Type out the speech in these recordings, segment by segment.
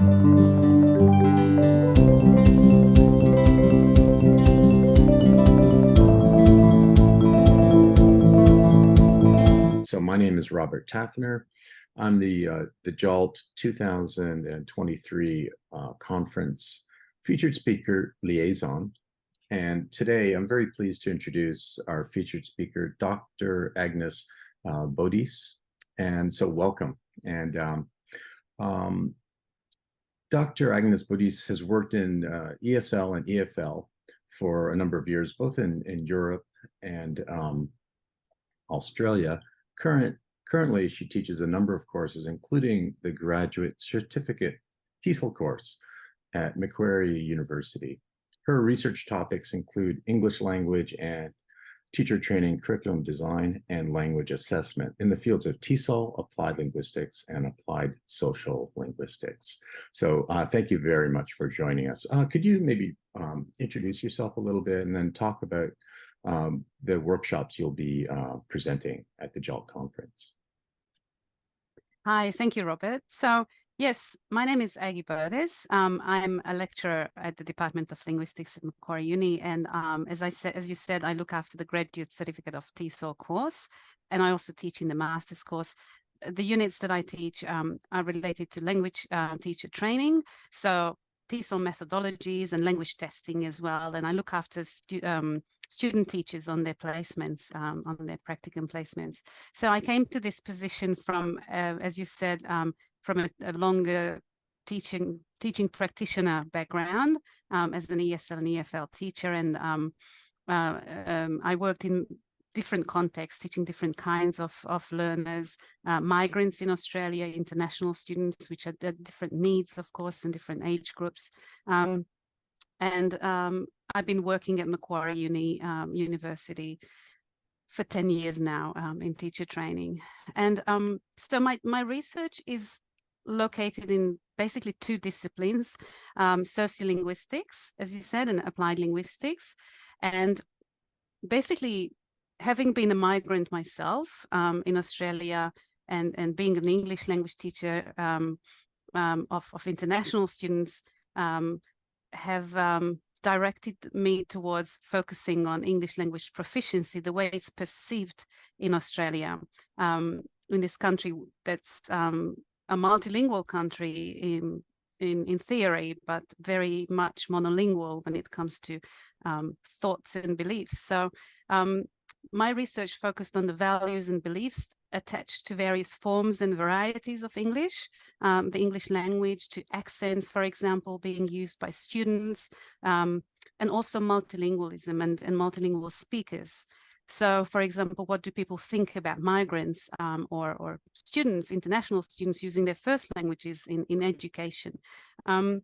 So my name is Robert Taffner. I'm the JALT 2023 conference featured speaker liaison. And today I'm very pleased to introduce our featured speaker, Dr. Agnes Bodis. And so welcome. And Dr. Agnes Bodis has worked in ESL and EFL for a number of years, both in Europe and Australia. Currently, she teaches a number of courses, including the Graduate Certificate TESOL course at Macquarie University. Her research topics include English language and teacher training, curriculum design, and language assessment in the fields of TESOL, applied linguistics, and applied social linguistics. So thank you very much for joining us. Could you maybe introduce yourself a little bit and then talk about the workshops you'll be presenting at the JALT conference? Hi, thank you, Robert. So yes, my name is Aggie Bodis. I'm a lecturer at the Department of Linguistics at Macquarie Uni, and as you said, I look after the Graduate Certificate of TESOL course, and I also teach in the master's course. The units that I teach are related to language teacher training, so TESOL methodologies and language testing as well, and I look after student teachers on their placements, on their practicum placements. So I came to this position from, as you said, from a longer teaching practitioner background as an ESL and EFL teacher, and I worked in different contexts, teaching different kinds of learners, migrants in Australia, international students, which are different needs, of course, and different age groups. I've been working at Macquarie University for 10 years now in teacher training. And so my research is located in basically two disciplines, sociolinguistics, as you said, and applied linguistics. And basically, having been a migrant myself in Australia and being an English language teacher of international students, have directed me towards focusing on English language proficiency, the way it's perceived in Australia, in this country that's a multilingual country in theory, but very much monolingual when it comes to thoughts and beliefs. So my research focused on the values and beliefs attached to various forms and varieties of English, the English language, to accents, for example, being used by students, and also multilingualism and multilingual speakers. So, for example, what do people think about migrants or students, international students, using their first languages in education? And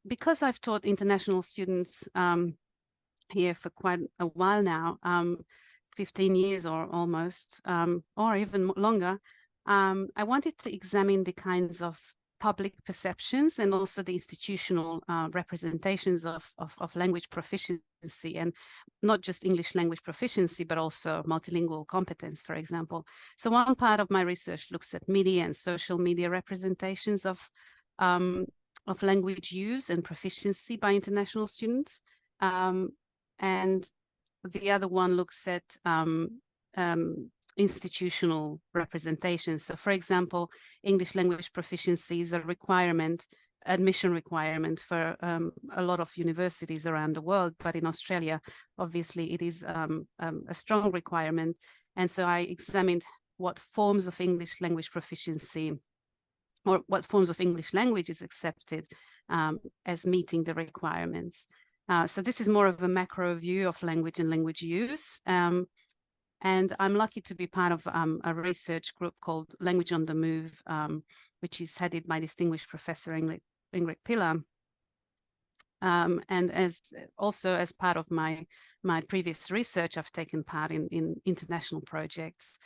because I've taught international students here for quite a while now, 15 years or almost, or even longer, I wanted to examine the kinds of public perceptions and also the institutional representations of language proficiency, and not just English language proficiency, but also multilingual competence, for example. So one part of my research looks at media and social media representations of language use and proficiency by international students. And the other one looks at institutional representations. So, for example, English language proficiency is a requirement, admission requirement for a lot of universities around the world, but in Australia, obviously, it is a strong requirement. And so I examined what forms of English language proficiency or what forms of English language is accepted as meeting the requirements. So this is more of a macro view of language and language use. And I'm lucky to be part of a research group called Language on the Move, which is headed by distinguished Professor Ingrid Pillar. And as part of my previous research, I've taken part in international projects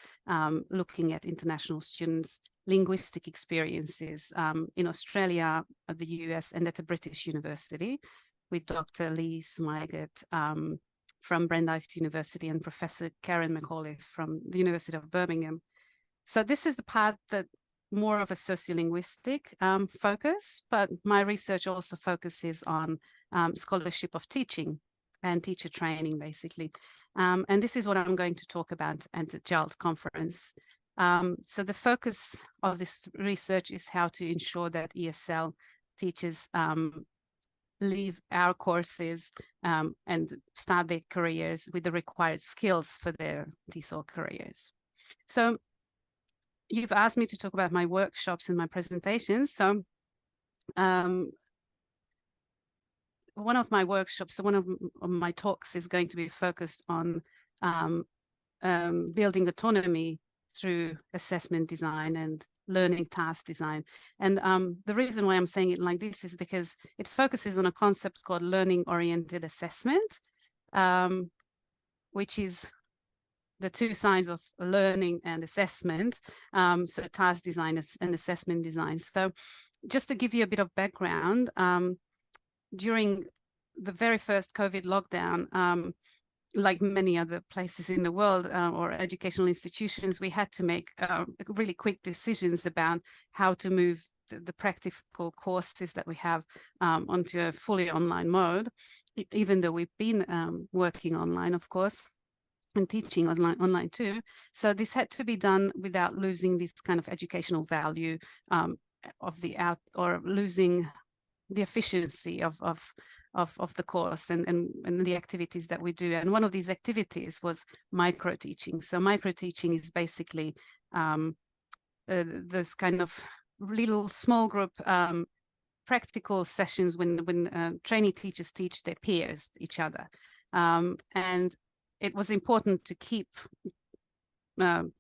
looking at international students' linguistic experiences in Australia, the US, and at a British university, with Dr. Lee Swigert from Brandeis University and Professor Karen McAuliffe from the University of Birmingham. So this is the part that more of a sociolinguistic focus, but my research also focuses on scholarship of teaching and teacher training, basically. And this is what I'm going to talk about at the JALT conference. So the focus of this research is how to ensure that ESL teachers leave our courses and start their careers with the required skills for their TESOL careers. So you've asked me to talk about my workshops and my presentations. So one of my workshops, one of my talks is going to be focused on building autonomy through assessment design and learning task design. And the reason why I'm saying it like this is because it focuses on a concept called learning-oriented assessment, which is the two sides of learning and assessment, so task design and assessment design. So just to give you a bit of background, during the very first COVID lockdown, like many other places in the world or educational institutions, we had to make really quick decisions about how to move the practical courses that we have onto a fully online mode, even though we've been working online, of course, and teaching online too. So this had to be done without losing this kind of educational value of the or losing the efficiency of the course and the activities that we do. And one of these activities was microteaching. So microteaching is basically those kind of little small group practical sessions when trainee teachers teach their peers, each other. And it was important to keep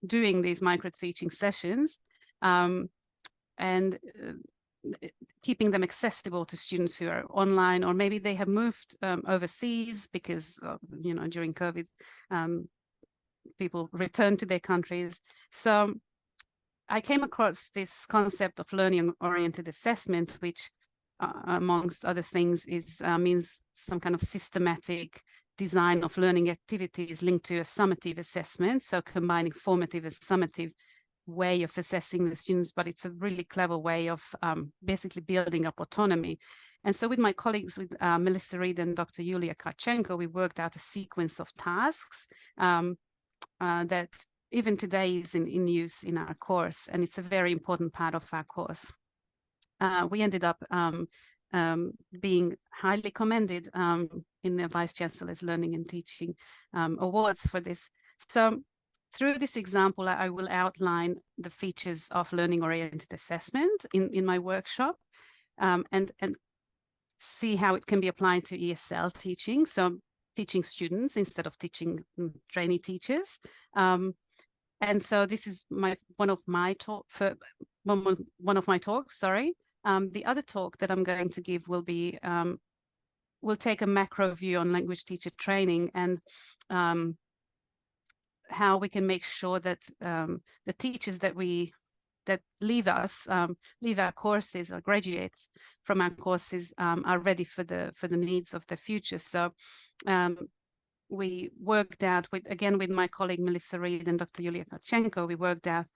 doing these microteaching sessions and keeping them accessible to students who are online, or maybe they have moved overseas because, during COVID, people returned to their countries. So I came across this concept of learning-oriented assessment, which, amongst other things, means some kind of systematic design of learning activities linked to a summative assessment, so combining formative and summative way of assessing the students, but it's a really clever way of basically building up autonomy. And so with my colleagues, with Melissa Reed and Dr. Yulia Kharchenko, we worked out a sequence of tasks that even today is in use in our course, and it's a very important part of our course. We ended up being highly commended in the Vice Chancellor's Learning and Teaching Awards for this. So through this example, I will outline the features of learning-oriented assessment in my workshop and see how it can be applied to ESL teaching, so teaching students instead of teaching trainee teachers. And so this is one of my talks. Sorry. The other talk that I'm going to give will be we'll take a macro view on language teacher training and how we can make sure that the teachers that leave our courses or graduates from our courses are ready for the needs of the future. So we worked out with my colleague Melissa Reed and Dr. Yulia Kharchenko, we worked out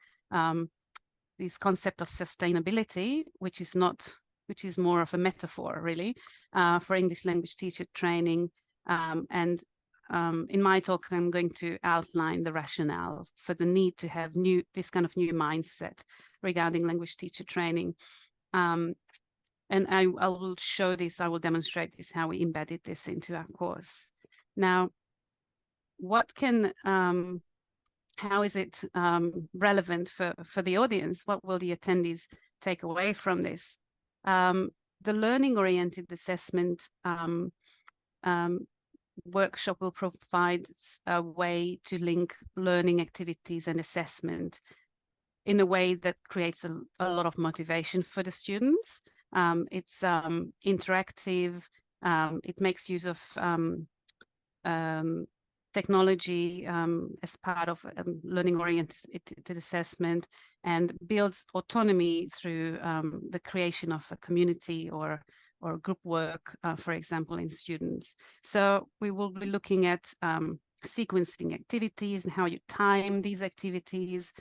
this concept of sustainability, which is more of a metaphor really for English language teacher training. And in my talk, I'm going to outline the rationale for the need to have this kind of new mindset regarding language teacher training. And I will show this, I will demonstrate this, how we embedded this into our course. Now, how is it relevant for the audience? What will the attendees take away from this? The learning-oriented assessment workshop will provide a way to link learning activities and assessment in a way that creates a lot of motivation for the students. It's interactive. It makes use of technology as part of learning-oriented assessment and builds autonomy through the creation of a community or group work, for example, in students. So we will be looking at sequencing activities and how you time these activities,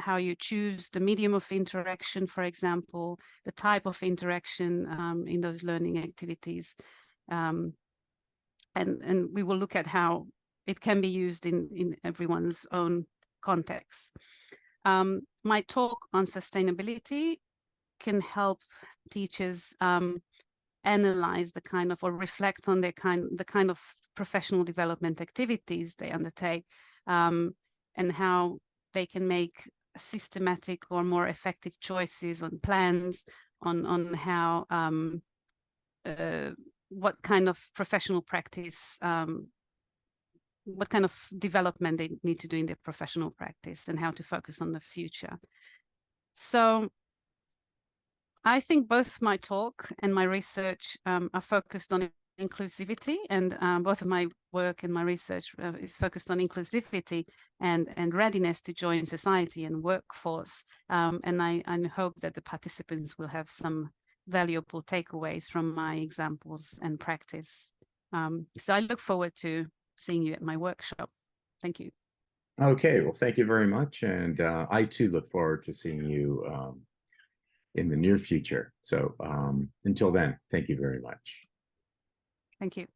how you choose the medium of interaction, for example, the type of interaction in those learning activities. And we will look at how it can be used in everyone's own context. My talk on sustainability can help teachers analyze the kind of, or reflect on the kind of professional development activities they undertake, and how they can make systematic or more effective choices on plans, on how what kind of professional practice, what kind of development they need to do in their professional practice, and how to focus on the future. So I think both my talk and my research are focused on inclusivity, and both of my work and my research is focused on inclusivity and readiness to join society and workforce. And I hope that the participants will have some valuable takeaways from my examples and practice. So I look forward to seeing you at my workshop. Thank you. Okay, well, thank you very much. And I too look forward to seeing you in the near future. So until then, thank you very much. Thank you.